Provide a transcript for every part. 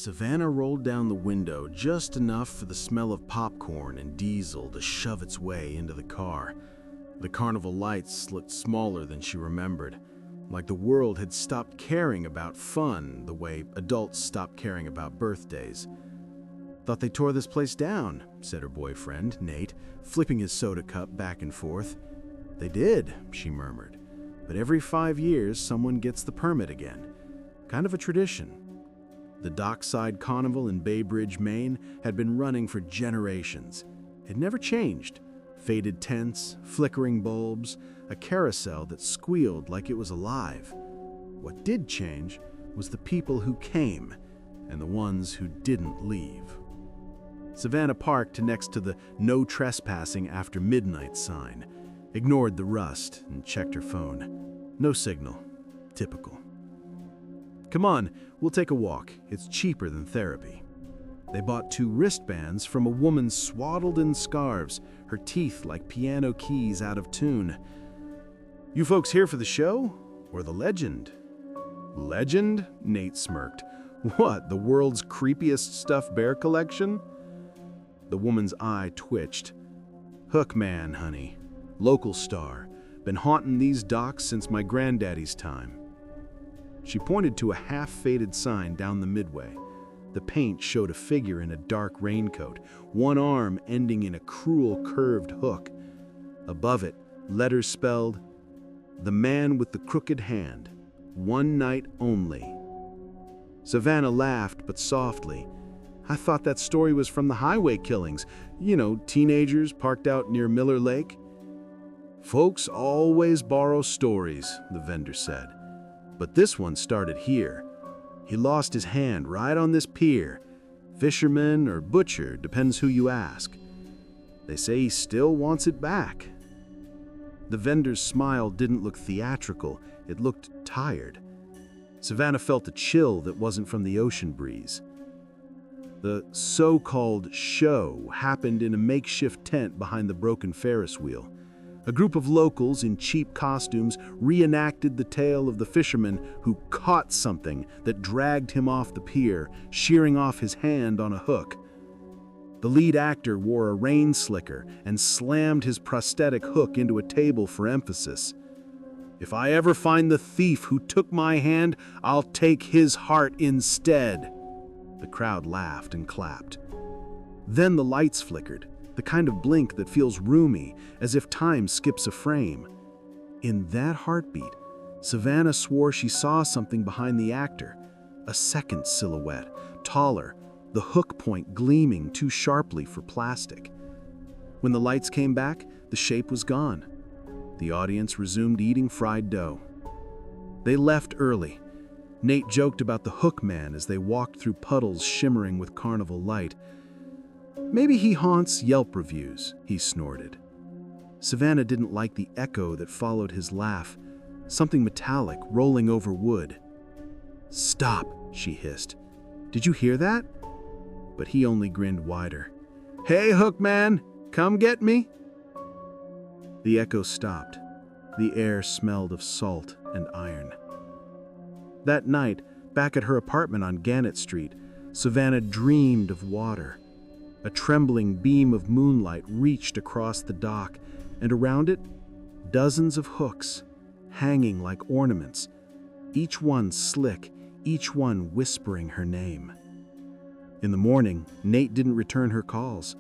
Savannah rolled down the window just enough for the smell of popcorn and diesel to shove its way into the car. The carnival lights looked smaller than she remembered, like the world had stopped caring about fun the way adults stop caring about birthdays. "Thought they tore this place down," said her boyfriend, Nate, flipping his soda cup back and forth. "They did," she murmured, "but every 5 years someone gets the permit again. Kind of a tradition." The Dockside Carnival in Bay Bridge, Maine had been running for generations. It never changed. Faded tents, flickering bulbs, a carousel that squealed like it was alive. What did change was the people who came and the ones who didn't leave. Savannah parked next to the "No Trespassing After Midnight" sign, ignored the rust, and checked her phone. No signal. Typical. "Come on, we'll take a walk. It's cheaper than therapy." They bought 2 wristbands from a woman swaddled in scarves, her teeth like piano keys out of tune. "You folks here for the show? Or the legend?" "Legend?" Nate smirked. "What, the world's creepiest stuffed bear collection?" The woman's eye twitched. "Hookman, honey. Local star. Been haunting these docks since my granddaddy's time." She pointed to a half-faded sign down the midway. The paint showed a figure in a dark raincoat, one arm ending in a cruel curved hook. Above it, letters spelled, "The Man with the Crooked Hand. One night only." Savannah laughed, but softly. "I thought that story was from the highway killings. You know, teenagers parked out near Miller Lake." "Folks always borrow stories," the vendor said. "But this one started here. He lost his hand right on this pier. Fisherman or butcher, depends who you ask. They say he still wants it back." The vendor's smile didn't look theatrical, it looked tired. Savannah felt a chill that wasn't from the ocean breeze. The so-called show happened in a makeshift tent behind the broken Ferris wheel. A group of locals in cheap costumes reenacted the tale of the fisherman who caught something that dragged him off the pier, shearing off his hand on a hook. The lead actor wore a rain slicker and slammed his prosthetic hook into a table for emphasis. "If I ever find the thief who took my hand, I'll take his heart instead." The crowd laughed and clapped. Then the lights flickered, the kind of blink that feels roomy, as if time skips a frame. In that heartbeat, Savannah swore she saw something behind the actor, a second silhouette, taller, the hook point gleaming too sharply for plastic. When the lights came back, the shape was gone. The audience resumed eating fried dough. They left early. Nate joked about the hook man as they walked through puddles shimmering with carnival light. "Maybe he haunts Yelp reviews," he snorted. Savannah didn't like the echo that followed his laugh, something metallic rolling over wood. "Stop," she hissed. "Did you hear that?" But he only grinned wider. "Hey, Hookman, come get me." The echo stopped. The air smelled of salt and iron. That night, back at her apartment on Gannett Street, Savannah dreamed of water. A trembling beam of moonlight reached across the dock, and around it, dozens of hooks, hanging like ornaments, each one slick, each one whispering her name. In the morning, Nate didn't return her calls.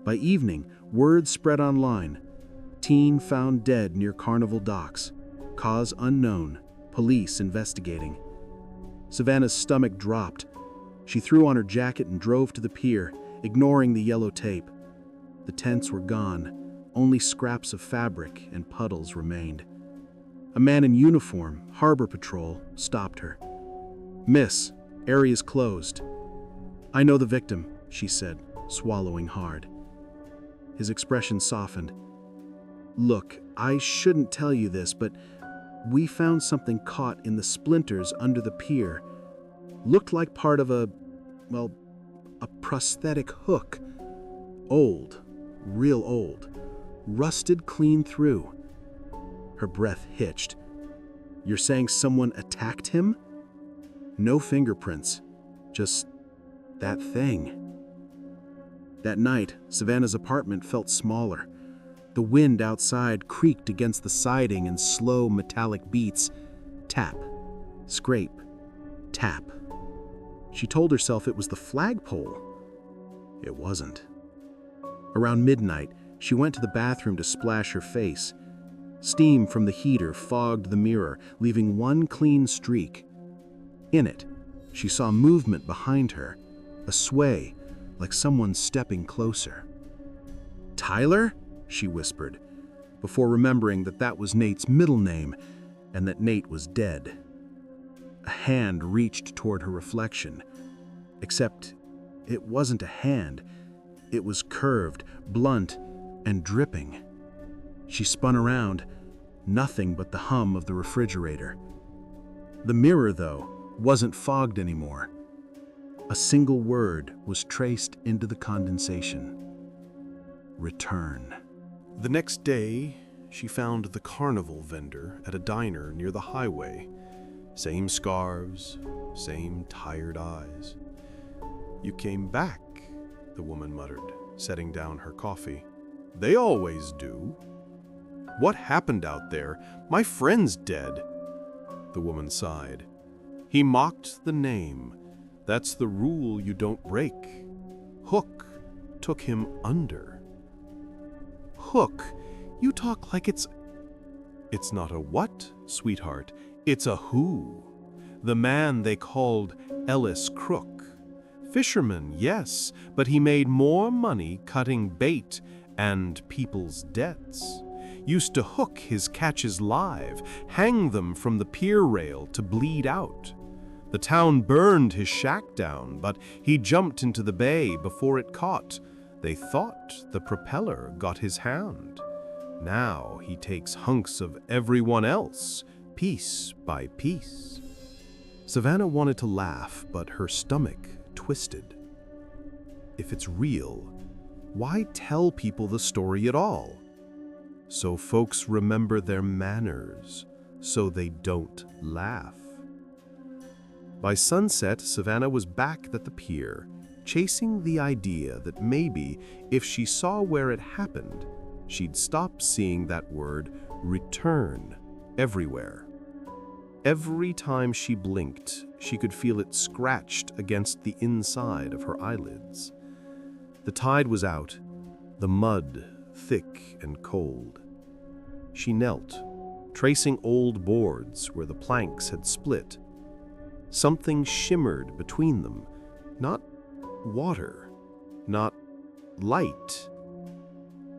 By evening, word spread online. Teen found dead near Carnival docks. Cause unknown. Police investigating. Savannah's stomach dropped. She threw on her jacket and drove to the pier, ignoring the yellow tape. The tents were gone. Only scraps of fabric and puddles remained. A man in uniform, harbor patrol, stopped her. "Miss, area's closed." "I know the victim," she said, swallowing hard. His expression softened. "Look, I shouldn't tell you this, but we found something caught in the splinters under the pier. Looked like part of a prosthetic hook. Old, real old, rusted clean through." Her breath hitched. "You're saying someone attacked him?" "No fingerprints, just That thing. That night, Savannah's apartment felt smaller. The wind outside creaked against the siding in slow metallic beats. Tap, scrape, tap. She told herself it was the flagpole. It wasn't. Around midnight, she went to the bathroom to splash her face. Steam from the heater fogged the mirror, leaving one clean streak. In it, she saw movement behind her, a sway, like someone stepping closer. "Tyler?" she whispered, before remembering that that was Nate's middle name and that Nate was dead. A hand reached toward her reflection, except it wasn't a hand. It was curved, blunt, and dripping. She spun around, nothing but the hum of the refrigerator. The mirror, though, wasn't fogged anymore. A single word was traced into the condensation. Return. The next day, she found the Carnival vendor at a diner near the highway. Same scarves, same tired eyes. "You came back," the woman muttered, setting down her coffee. "They always do." "What happened out there? My friend's dead." The woman sighed. "He mocked the name. That's the rule you don't break. Hook took him under." "Hook? You talk like it's..." "It's not a what, sweetheart. It's a who. The man they called Ellis Crook. Fisherman, yes, but he made more money cutting bait and people's debts. Used to hook his catches live, hang them from the pier rail to bleed out. The town burned his shack down, but he jumped into the bay before it caught. They thought the propeller got his hand. Now he takes hunks of everyone else, piece by piece." Savannah wanted to laugh, but her stomach twisted. If it's real, why tell people the story at all? So folks remember their manners, so they don't laugh. By sunset, Savannah was back at the pier, chasing the idea that maybe if she saw where it happened, she'd stop seeing that word return everywhere. Every time she blinked, she could feel it scratched against the inside of her eyelids. The tide was out, the mud thick and cold. She knelt, tracing old boards where the planks had split. Something shimmered between them, not water, not light.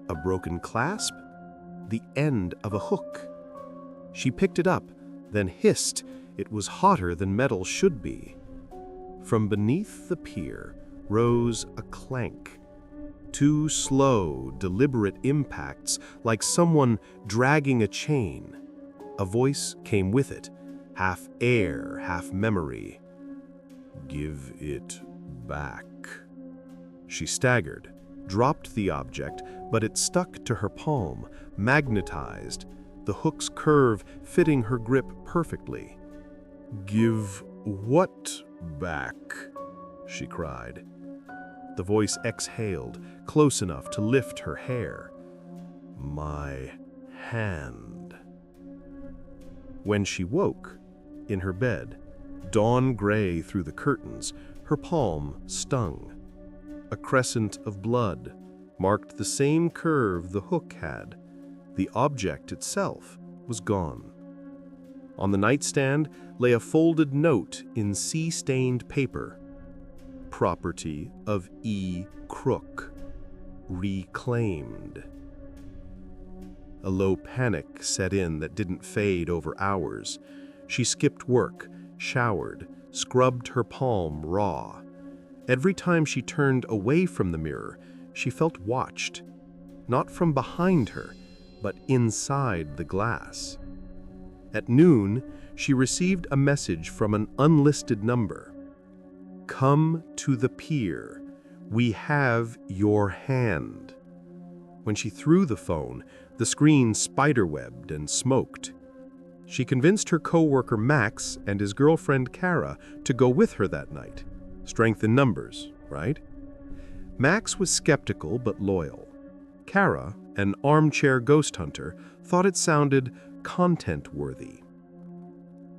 A broken clasp? The end of a hook. She picked it up, then hissed it was hotter than metal should be. From beneath the pier rose a clank. Two slow, deliberate impacts, like someone dragging a chain. A voice came with it, half air, half memory. "Give it back." She staggered, dropped the object, but it stuck to her palm, magnetized, the hook's curve fitting her grip perfectly. "Give what back?" she cried. The voice exhaled, close enough to lift her hair. "My hand." When she woke, in her bed, dawn gray through the curtains, her palm stung. A crescent of blood marked the same curve the hook had. The object itself was gone. On the nightstand lay a folded note in sea-stained paper. Property of E. Crook. Reclaimed. A low panic set in that didn't fade over hours. She skipped work, showered, scrubbed her palm raw. Every time she turned away from the mirror, she felt watched. Not from behind her, but inside the glass. At noon, she received a message from an unlisted number. "Come to the pier. We have your hand." When she threw the phone, the screen spiderwebbed and smoked. She convinced her coworker Max and his girlfriend Kara to go with her that night. Strength in numbers, right? Max was skeptical but loyal. Kara, an armchair ghost hunter, thought it sounded content-worthy.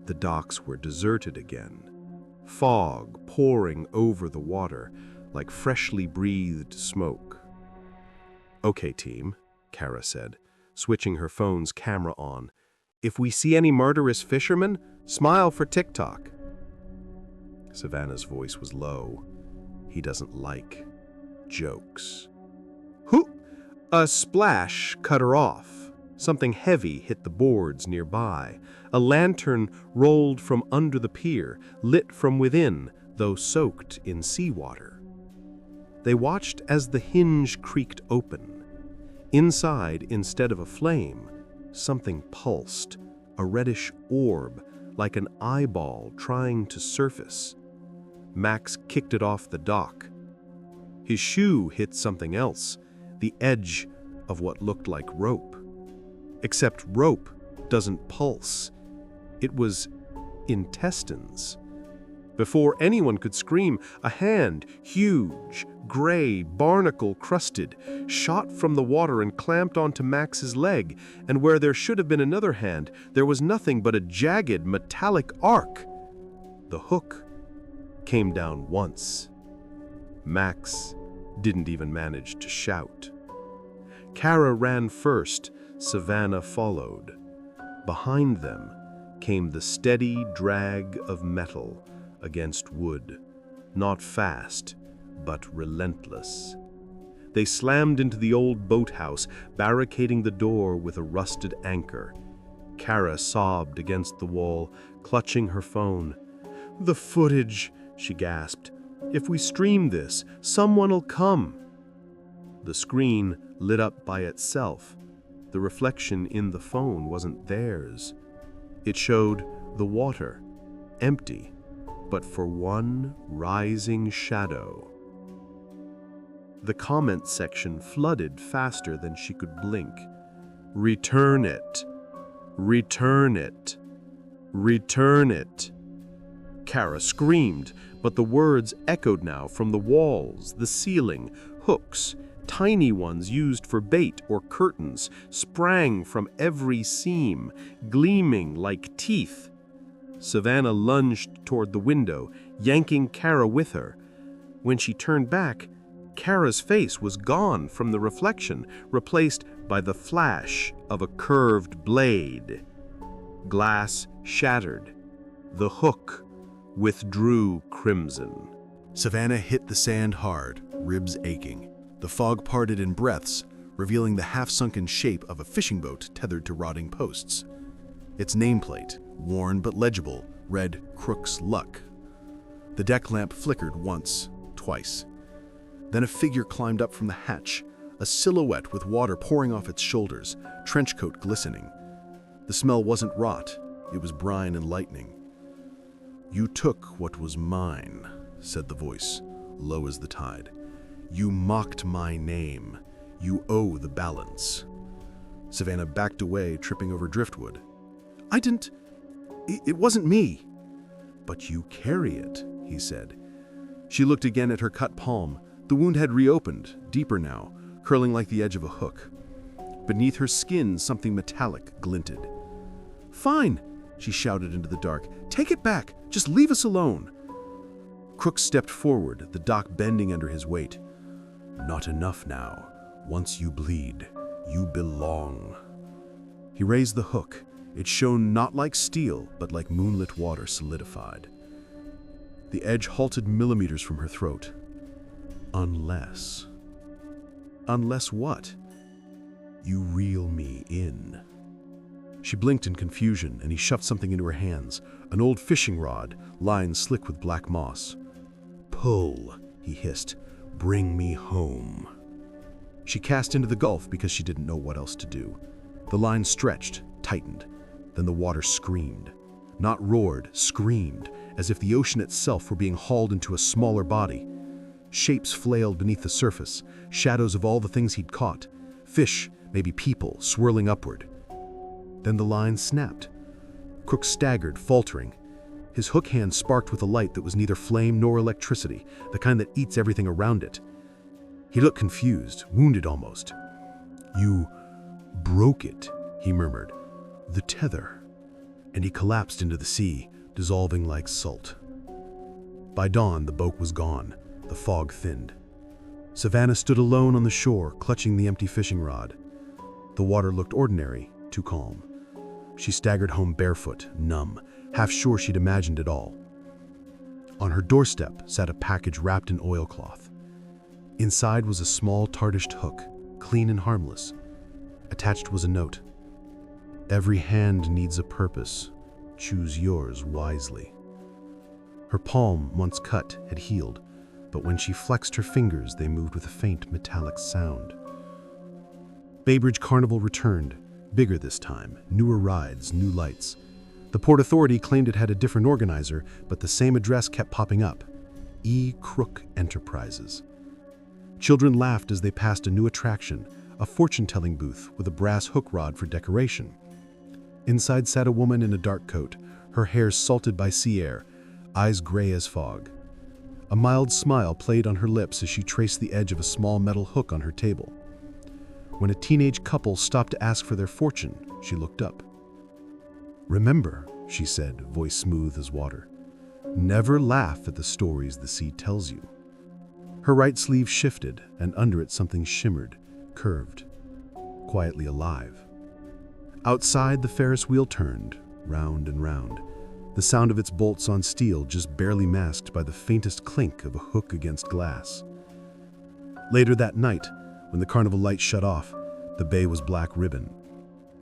The docks were deserted again. Fog pouring over the water like freshly breathed smoke. "Okay, team," Kara said, switching her phone's camera on. "If we see any murderous fishermen, smile for TikTok." Savannah's voice was low. He doesn't like jokes. "Who?" A splash cut her off. Something heavy hit the boards nearby. A lantern rolled from under the pier, lit from within, though soaked in seawater. They watched as the hinge creaked open. Inside, instead of a flame, something pulsed, a reddish orb, like an eyeball trying to surface. Max kicked it off the dock. His shoe hit something else, the edge of what looked like rope. Except rope doesn't pulse. It was intestines. Before anyone could scream, a hand, huge, gray, barnacle-crusted, shot from the water and clamped onto Max's leg, and where there should have been another hand, there was nothing but a jagged, metallic arc. The hook came down once. Max didn't even manage to shout. Kara ran first, Savannah followed. Behind them came the steady drag of metal against wood, not fast, but relentless. They slammed into the old boathouse, barricading the door with a rusted anchor. Kara sobbed against the wall, clutching her phone. "The footage," she gasped. "If we stream this, someone'll come." The screen lit up by itself. The reflection in the phone wasn't theirs. It showed the water, empty, but for one rising shadow. The comment section flooded faster than she could blink. "Return it! Return it! Return it!" Kara screamed, but the words echoed now from the walls, the ceiling. Hooks, tiny ones used for bait or curtains, sprang from every seam, gleaming like teeth. Savannah lunged toward the window, yanking Kara with her. When she turned back, Kara's face was gone from the reflection, replaced by the flash of a curved blade. Glass shattered. The hook withdrew crimson. Savannah hit the sand hard, ribs aching. The fog parted in breaths, revealing the half-sunken shape of a fishing boat tethered to rotting posts. Its nameplate, worn but legible, read Crook's Luck. The deck lamp flickered once, twice. Then a figure climbed up from the hatch, a silhouette with water pouring off its shoulders, trench coat glistening. The smell wasn't rot, it was brine and lightning. "You took what was mine," said the voice, low as the tide. "You mocked my name. You owe the balance." Savannah backed away, tripping over driftwood. "I didn't... It wasn't me." "But you carry it," he said. She looked again at her cut palm. The wound had reopened, deeper now, curling like the edge of a hook. Beneath her skin, something metallic glinted. "Fine," she shouted into the dark. "Take it back. Just leave us alone." Crook stepped forward, the dock bending under his weight. "Not enough now. Once you bleed, you belong." He raised the hook. It shone not like steel, but like moonlit water solidified. The edge halted millimeters from her throat. "Unless..." "Unless what?" "You reel me in." She blinked in confusion, and he shoved something into her hands, an old fishing rod, lined slick with black moss. "Pull," he hissed. "Bring me home." She cast into the gulf because she didn't know what else to do. The line stretched, tightened. Then the water screamed. Not roared, screamed, as if the ocean itself were being hauled into a smaller body. Shapes flailed beneath the surface, shadows of all the things he'd caught. Fish, maybe people, swirling upward. Then the line snapped. Crook staggered, faltering. His hook hand sparked with a light that was neither flame nor electricity, the kind that eats everything around it. He looked confused, wounded almost. "You broke it," he murmured. "The tether." And he collapsed into the sea, dissolving like salt. By dawn, the boat was gone. The fog thinned. Savannah stood alone on the shore, clutching the empty fishing rod. The water looked ordinary, too calm. She staggered home barefoot, numb, half sure she'd imagined it all. On her doorstep sat a package wrapped in oilcloth. Inside was a small tarnished hook, clean and harmless. Attached was a note. "Every hand needs a purpose. Choose yours wisely." Her palm, once cut, had healed, but when she flexed her fingers, they moved with a faint metallic sound. Baybridge Carnival returned, bigger this time, newer rides, new lights. The Port Authority claimed it had a different organizer, but the same address kept popping up: E. Crook Enterprises. Children laughed as they passed a new attraction, a fortune-telling booth with a brass hook rod for decoration. Inside sat a woman in a dark coat, her hair salted by sea air, eyes gray as fog. A mild smile played on her lips as she traced the edge of a small metal hook on her table. When a teenage couple stopped to ask for their fortune, she looked up. "Remember," she said, voice smooth as water, "never laugh at the stories the sea tells you." Her right sleeve shifted, and under it something shimmered, curved, quietly alive. Outside, the Ferris wheel turned, round and round, the sound of its bolts on steel just barely masked by the faintest clink of a hook against glass. Later that night, when the carnival lights shut off, the bay was black ribbon.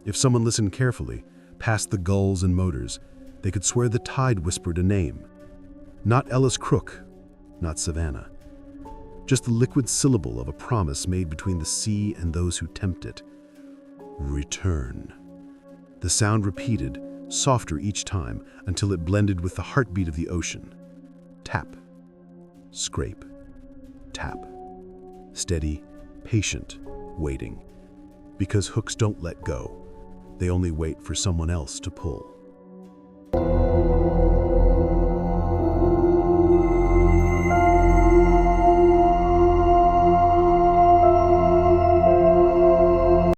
If someone listened carefully, past the gulls and motors, they could swear the tide whispered a name. Not Ellis Crook, not Savannah. Just the liquid syllable of a promise made between the sea and those who tempt it. Return. The sound repeated, softer each time, until it blended with the heartbeat of the ocean. Tap. Scrape. Tap. Steady, patient, waiting. Because hooks don't let go. They only wait for someone else to pull.